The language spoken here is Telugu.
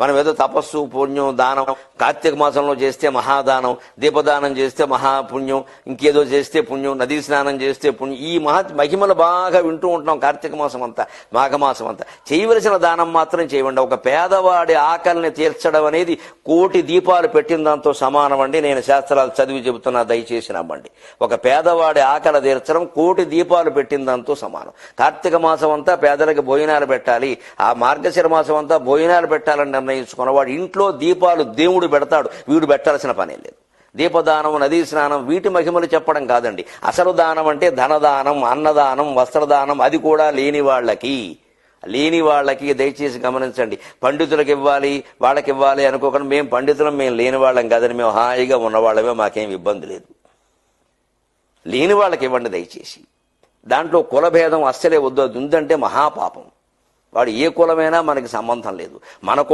మనం ఏదో తపస్సు పుణ్యం దానం కార్తీక మాసంలో చేస్తే మహాదానం, దీపదానం చేస్తే మహాపుణ్యం, ఇంకేదో చేస్తే పుణ్యం, నదీ స్నానం చేస్తే పుణ్యం, ఈ మహిమలు బాగా వింటూ ఉంటున్నాం కార్తీక మాసం అంతా మాఘమాసం అంతా. చేయవలసిన దానం మాత్రం చేయండి. ఒక పేదవాడి ఆకలిని తీర్చడం అనేది కోటి దీపాలు పెట్టిన దాంతో సమానం అండి. నేను శాస్త్రాలు చదివి చెబుతున్నా, దయచేసి నమ్మండి. ఒక పేదవాడి ఆకలి తీర్చడం కోటి దీపాలు పెట్టిన దాంతో సమానం. కార్తీక మాసం అంతా పేదలకు భోజనాలు పెట్టాలి, ఆ మార్గశిర మాసం అంతా భోజనాలు పెట్టాలని నిర్ణయించుకున్నవాడు ఇంట్లో దీపాలు దేవుడు పెడతాడు, వీడు పెట్టాల్సిన పనే లేదు. దీపదానం, నదీ స్నానం వీటి మహిమలు చెప్పడం కాదండి. అసలు దానం అంటే ధనదానం, అన్నదానం, వస్త్రదానం, అది కూడా లేని వాళ్ళకి దయచేసి గమనించండి. పండితులకు ఇవ్వాలి, వాళ్ళకి ఇవ్వాలి అనుకోకుండా మేము పండితులం, మేము లేని వాళ్ళం కాదని, మేము హాయిగా ఉన్నవాళ్ళమే, మాకేం ఇబ్బంది లేదు. లేని వాళ్ళకి ఇవ్వండి దయచేసి. దాంట్లో కులభేదం అస్సలే వద్దు. అది ఉందంటే మహాపాపం. వాడు ఏ కులమైనా మనకి సంబంధం లేదు. మన